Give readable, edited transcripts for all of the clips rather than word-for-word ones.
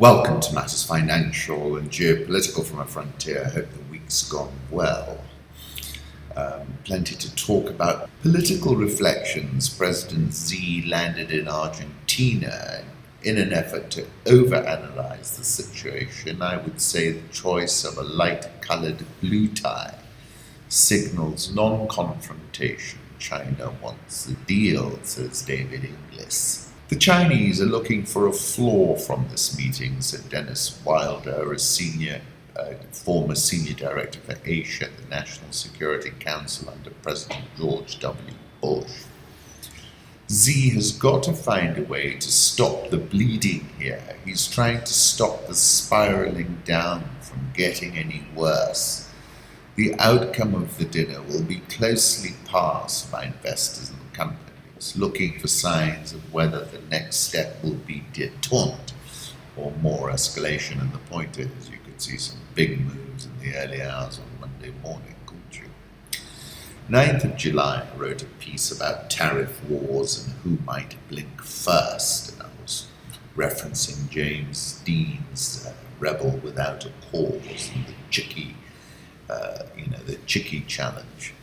Welcome to Matters Financial and Geopolitical from a Frontier. I hope the week's gone well. Plenty to talk about. Political reflections. President Xi landed in Argentina in an effort to overanalyze the situation. I would say the choice of a light-colored blue tie signals non-confrontation. China wants the deal, says David Inglis. The Chinese are looking for a flaw from this meeting, said Dennis Wilder, a former senior director for Asia at the National Security Council under President George W. Bush. Xi has got to find a way to stop the bleeding here. He's trying to stop the spiraling down from getting any worse. The outcome of the dinner will be closely passed by investors and companies, looking for signs of whether the next step will be détente or more escalation. And the point is, you could see some big moves in the early hours on Monday morning, couldn't you? 9th of July, I wrote a piece about tariff wars and who might blink first. And I was referencing James Dean's Rebel Without a Cause and the Chicky challenge.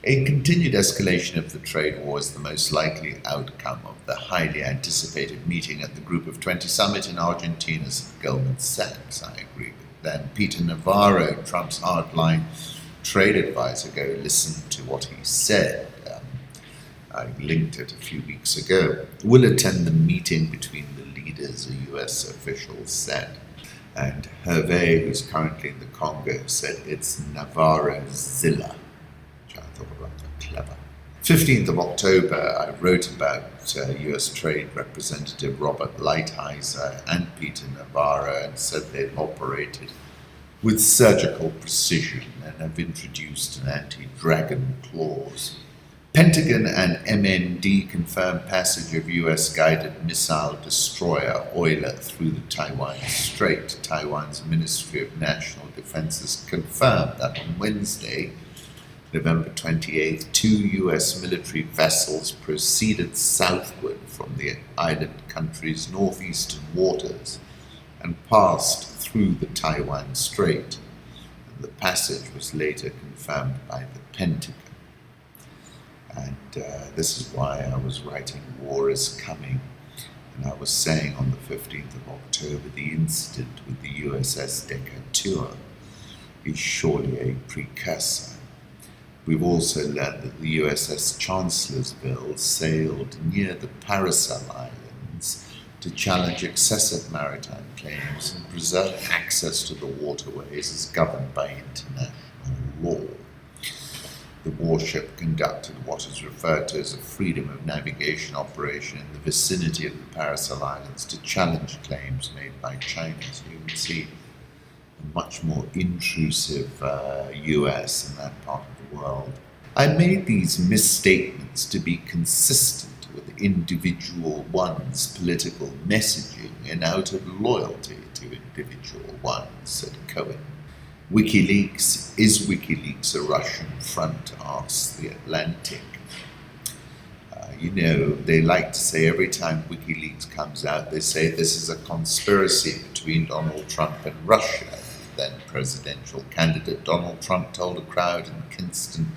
A continued escalation of the trade war is the most likely outcome of the highly anticipated meeting at the Group of 20 summit in Argentina, said Goldman Sachs. I agree with them. Peter Navarro, Trump's hardline trade advisor, go listen to what he said. I linked it a few weeks ago. Will attend the meeting between the leaders, a US official said. And Hervé, who's currently in the Congo, said it's Navarrozilla. I thought about that, clever. 15th of October, I wrote about US Trade Representative Robert Lighthizer and Peter Navarro and said they've operated with surgical precision and have introduced an anti-dragon clause. Pentagon and MND confirmed passage of US-guided missile destroyer Euler through the Taiwan Strait. Taiwan's Ministry of National Defense has confirmed that on Wednesday, November 28th, 2 US military vessels proceeded southward from the island country's northeastern waters and passed through the Taiwan Strait. And the passage was later confirmed by the Pentagon. And this is why I was writing War is Coming. And I was saying on the 15th of October, the incident with the USS Decatur is surely a precursor. We've also learned that the USS Chancellorsville sailed near the Paracel Islands to challenge excessive maritime claims and preserve access to the waterways as governed by international law. The warship conducted what is referred to as a freedom of navigation operation in the vicinity of the Paracel Islands to challenge claims made by China. So you can see a much more intrusive US in that part of the world. I made these misstatements to be consistent with individual one's political messaging and out of loyalty to individual ones, said Cohen. Is WikiLeaks a Russian front, asks The Atlantic. They like to say every time WikiLeaks comes out, they say this is a conspiracy between Donald Trump and Russia. Then presidential candidate Donald Trump told a crowd in Kinston,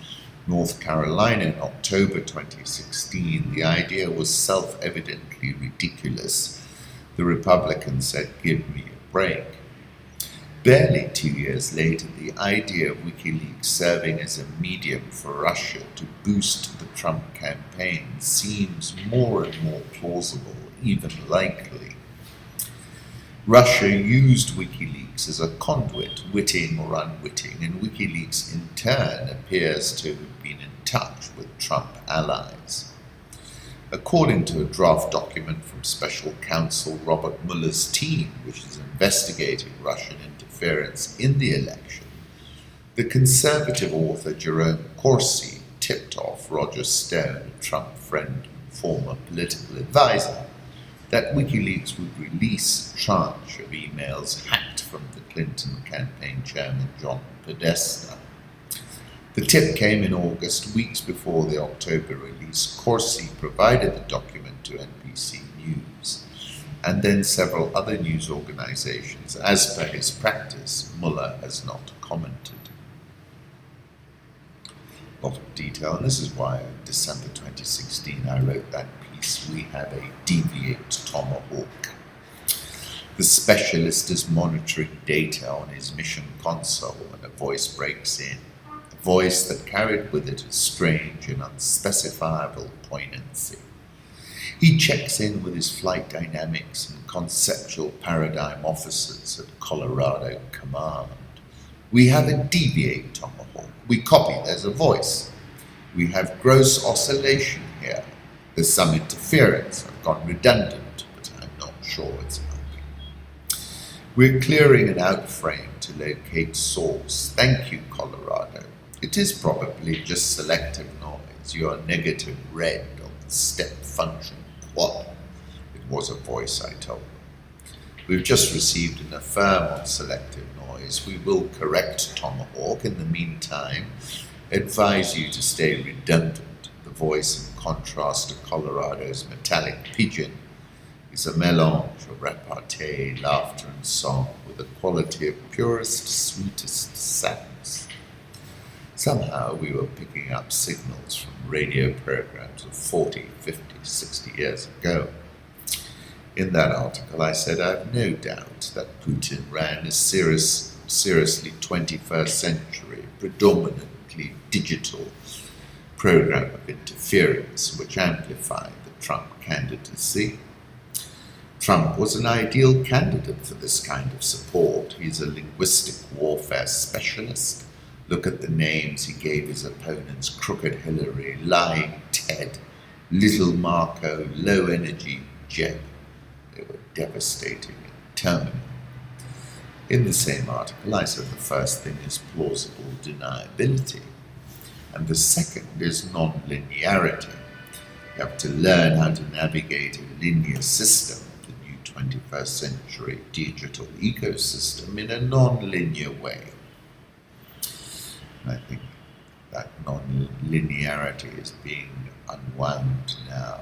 North Carolina in October 2016 the idea was self-evidently ridiculous. The Republican said, "Give me a break." Barely 2 years later, the idea of WikiLeaks serving as a medium for Russia to boost the Trump campaign seems more and more plausible, even likely. Russia used WikiLeaks as a conduit, witting or unwitting, and WikiLeaks in turn appears to have been in touch with Trump allies. According to a draft document from Special Counsel Robert Mueller's team, which is investigating Russian interference in the election, the conservative author Jerome Corsi tipped off Roger Stone, a Trump friend and former political advisor, that WikiLeaks would release a tranche of emails hacked from the Clinton campaign chairman John Podesta. The tip came in August, weeks before the October release. Corsi provided the document to NBC News. and then several other news organizations. As per his practice, Muller has not commented. A lot of detail, and this is why in December 2016 I wrote that piece, "We Have a Deviate Tomahawk." The specialist is monitoring data on his mission console when a voice breaks in, a voice that carried with it a strange and unspecifiable poignancy. He checks in with his flight dynamics and conceptual paradigm officers at Colorado Command. "We have a deviate tomahawk. We copy, there's a voice. We have gross oscillation here. There's some interference. I've gone redundant, but I'm not sure it's helping. We're clearing an outframe to locate source. Thank you, Colorado. It is probably just selective noise. You are negative red on the step function quad." It was a voice, I told them. "We've just received an affirm on selective noise. We will correct Tomahawk. In the meantime, advise you to stay redundant." The voice, in contrast to Colorado's metallic pigeon, is a melange of repartee, laughter, and song with a quality of purest, sweetest sadness. Somehow we were picking up signals from radio programs of 40, 50, 60 years ago. In that article I said I have no doubt that Putin ran a seriously 21st century, predominantly digital program of interference which amplified the Trump candidacy. Trump was an ideal candidate for this kind of support. He's a linguistic warfare specialist. Look at the names he gave his opponents: Crooked Hillary, Lying Ted, Little Marco, Low Energy Jeb. They were devastating and terminal. In the same article, I said the first thing is plausible deniability, and the second is non-linearity. You have to learn how to navigate a linear system, the new 21st century digital ecosystem, in a non-linear way. And I think that non-linearity is being unwound now.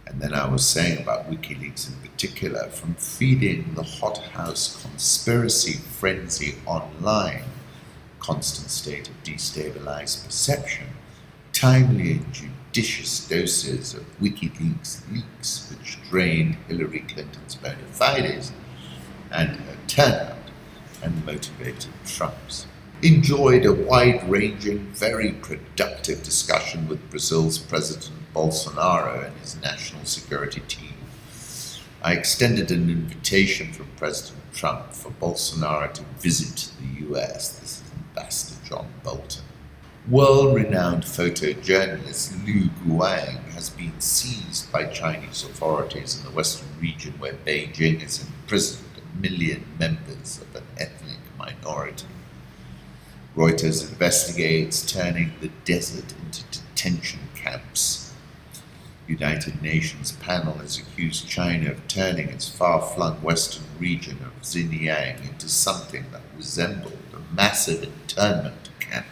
And then I was saying about WikiLeaks in particular, from feeding the hothouse conspiracy frenzy online, constant state of destabilized perception, timely and judicious doses of WikiLeaks leaks which drained Hillary Clinton's bona fides and her turnout and motivated Trump's. Enjoyed a wide-ranging, very productive discussion with Brazil's President Bolsonaro and his national security team. I extended an invitation from President Trump for Bolsonaro to visit the US. This is Ambassador John Bolton. World-renowned photojournalist Liu Guang has been seized by Chinese authorities in the western region where Beijing has imprisoned 1 million members of an ethnic minority. Reuters investigates turning the desert into detention camps. United Nations panel has accused China of turning its far-flung western region of Xinjiang into something that resembled a massive internment camp,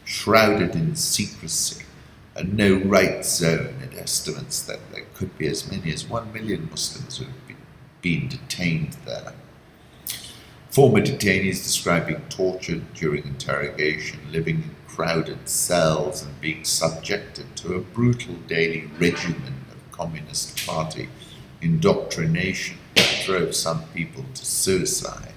shrouded in secrecy, a no-right zone. It estimates that there could be as many as 1 million Muslims who have been detained there. Former detainees describe being tortured during interrogation, living in crowded cells, and being subjected to a brutal daily regimen of Communist Party indoctrination that drove some people to suicide.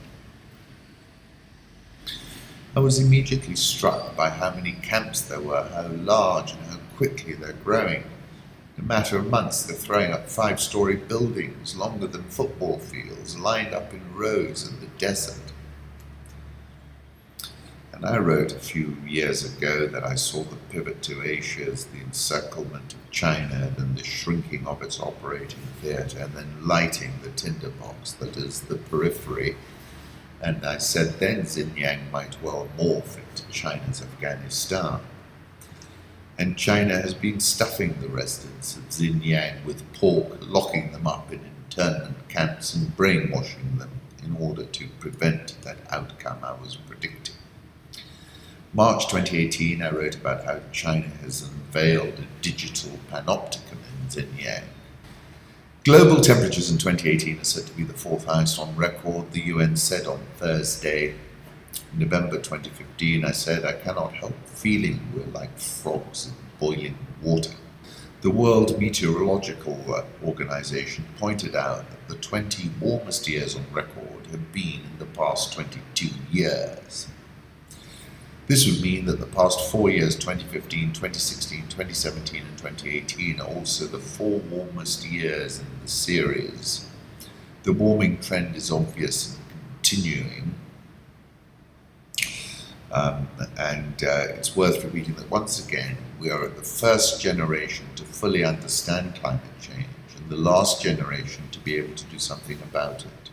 I was immediately struck by how many camps there were, how large and how quickly they're growing. In a matter of months, they're throwing up 5-story buildings longer than football fields, lined up in rows in the desert. And I wrote a few years ago that I saw the pivot to Asia as the encirclement of China, then the shrinking of its operating theatre, and then lighting the tinderbox that is the periphery. And I said then Xinjiang might well morph into China's Afghanistan. And China has been stuffing the residents of Xinjiang with pork, locking them up in internment camps and brainwashing them in order to prevent that outcome I was predicting. March 2018, I wrote about how China has unveiled a digital panopticon in Xinjiang. Global temperatures in 2018 are said to be the fourth highest on record. The UN said on Thursday, November 2015, I said, I cannot help feeling we're like frogs in boiling water. The World Meteorological Organization pointed out that the 20 warmest years on record have been in the past 22 years. This would mean that the past 4 years, 2015, 2016, 2017 and 2018, are also the 4 warmest years in the series. The warming trend is obvious and continuing. It's worth repeating that once again, we are the first generation to fully understand climate change and the last generation to be able to do something about it.